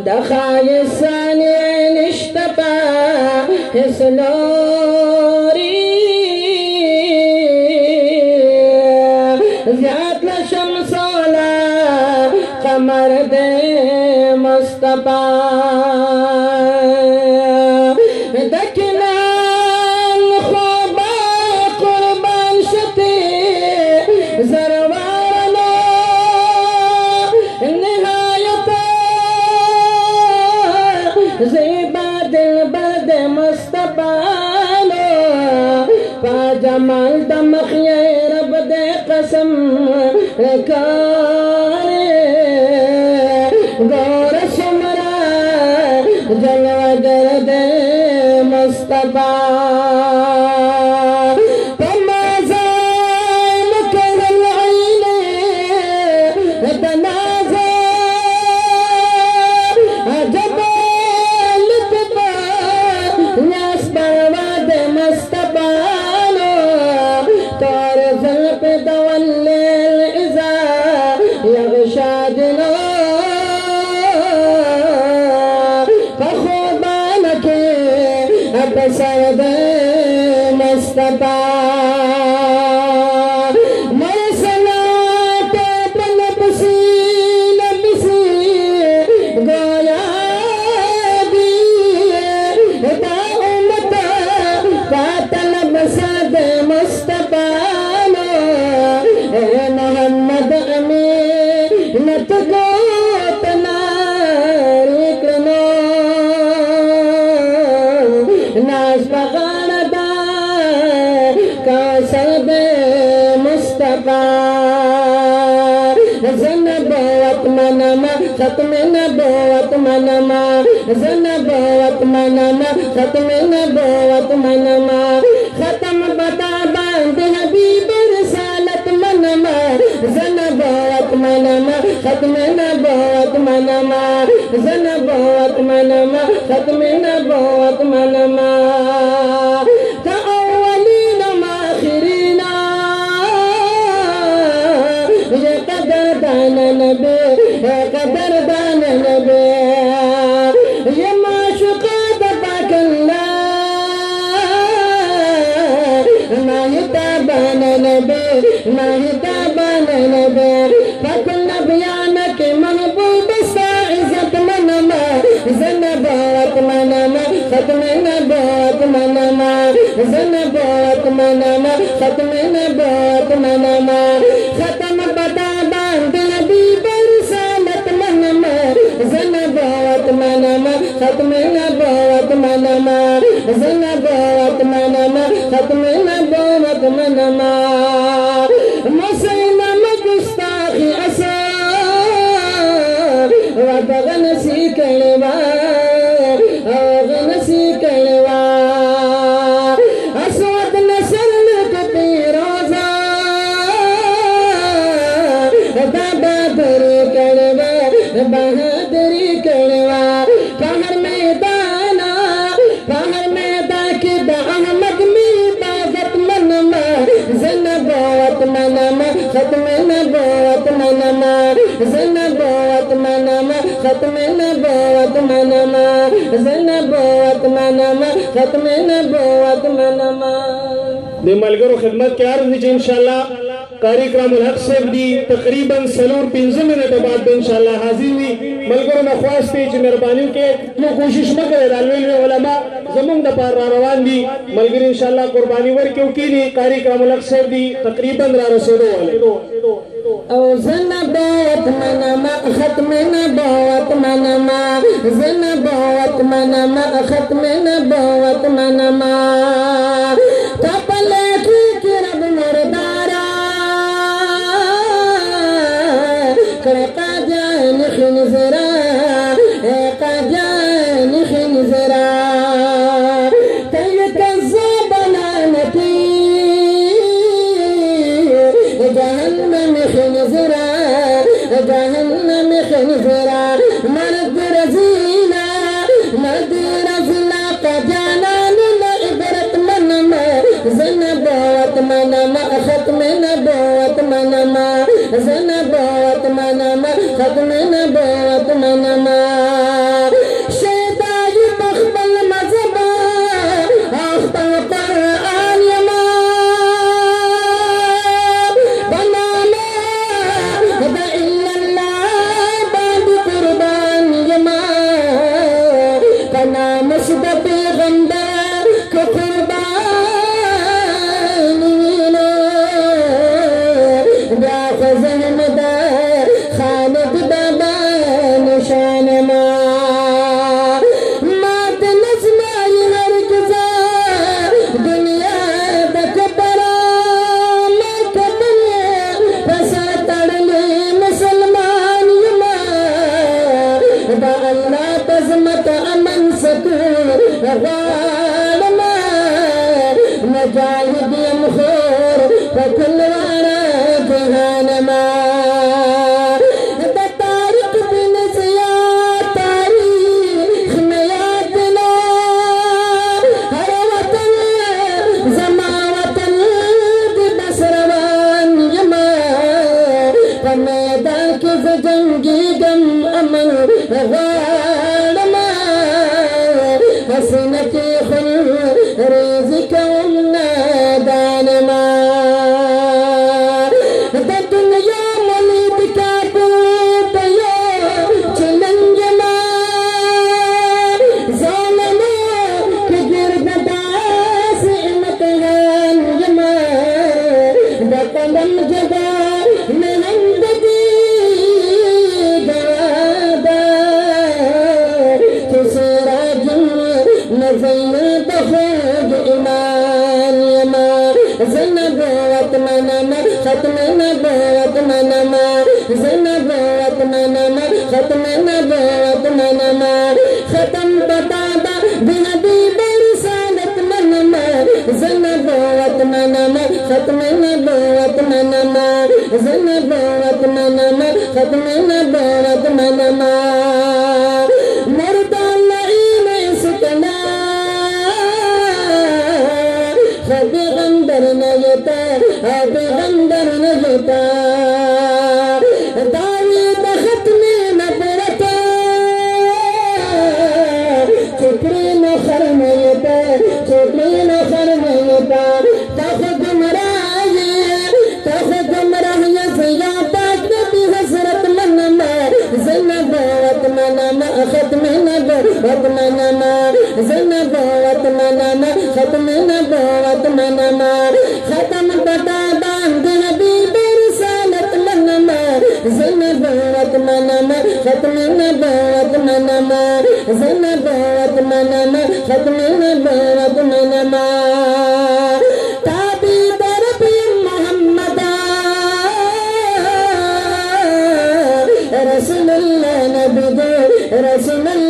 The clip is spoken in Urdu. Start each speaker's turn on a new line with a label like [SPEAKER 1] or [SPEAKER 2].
[SPEAKER 1] دخاي الثاني اشتبى سلوري زياد لشمس ولا قمر دے مصطفى دکنان خوبا قربان شتی زروارنا نهایتا زیبا دل بد مصطفى پا جمال دمخ یہ رب دے قسم کارے گور سمرا جلوہ گرد مصطفى فمازال كل العين تنازع جبال تبا ناس برود مصطفى طارز البدو الليل إذا يغشادنا فخوبانك بسرد مصطفى مرسلات بلبسي لبسي گویا دی دا امتا فاتلب سد مصطفى محمد امين نتگوتنا رکرنو ناس بغان دا کاسر دے مصطفى زنبوت منما ختم نبوت منما زنبوت منما ختم نبوت منما ختم بتا باند حبیب رسالت منما زنبوت منما ختم نبوت منما زنبوت منما ختم نبوت منما كأولين وآخرين یہ قدر دان نبی قدر دان نبی یہ معشوق پاک اللہ ماہی تابان نبی ماہی تابان نبی فکل نبیانا کی محبوب ساعزت منما زنبوت منما ختم نبوت منما زنبوت منما ختم نبوت منما ختم بتا باند حبیب رسالت منما زنبوت منما ختم نبوت منما زنبوت منما ختم نبوت منما مسلم گستاخی اسا وبغنسی کلوا غنسی کلوا اسود نسل کتی روزا بہادری کلوا بہادری کلوا فہر میدانا فہر میدان کی دا احمد می باغت منما زنبوت منما ختم نبوت منما زنبوت منما ختم نبوت منما زنبوت منما ختم نبوت منما
[SPEAKER 2] دے ملگرو خدمت کے عرض دیجئے انشاءاللہ قاری کرام الحق صاحب دی تقریباً سلور 15 منٹ بعد انشاءاللہ حاضر ہوئی ملگرو نخواست پیچ مہربانیوں کے تو کوشش مکرے دالویل میں علماء زمان دا پار روان دی ملگر انشاءاللہ قربانی ور کیوں کی دی قاری کرام الحق صاحب دی تقریباً رسولو والے
[SPEAKER 1] او زنبوت منما ختم نبوت منما زنبوت منما ختم نبوت منما تپلے کی رب مردارا کرقا جان خنزرا قجان خنزرا تلك الزبنانتي جهنم خنزرا جهنم خنزرا مرد رزينا مرد رزنا قجانان لعبرت منما زنبوت منما ختم نبوت منما زنبوت منما ختم نبوت منما غالما مجاهد يمخور فكل وانا جهانما طارق بن زياد تاريخ ميادنا هر وطن زما وطن بسروان يما فميدان كيف جنگي دم امن غالما حسنتي خل رزق ونادانما الدنيا مليت كابوت يا چلنجما ظالما كجر بداس امتحان يما بقلم جدا مهندگی دادا تسراج نزل بخوج ایمان یما زنبوت منما ختم نبوت منما زنبوت منما ختم نبوت منما ختم بتادا بحبیب رسالت منما زنبوت منما ختم نبوت منما زنبوت منما ختم نبوت منما مرد اللعين سكنا خبي غندر نجتا خبي غندر نجتا داوود ختم نبوتا شكرين خرميتا شكرين خرميتا تاخذ مراجي تاخذ مراجي سيادات نبي حسرت منما زنبوت منما ختم نبوت منما زنبوت منما ختم نبوت منما ختم بتادان حبيب رسالت منما زنبوت منما ختم نبوت منما زنبوت منما ختم نبوت منما تابي دربي محمد رسول الله نبي رسول الله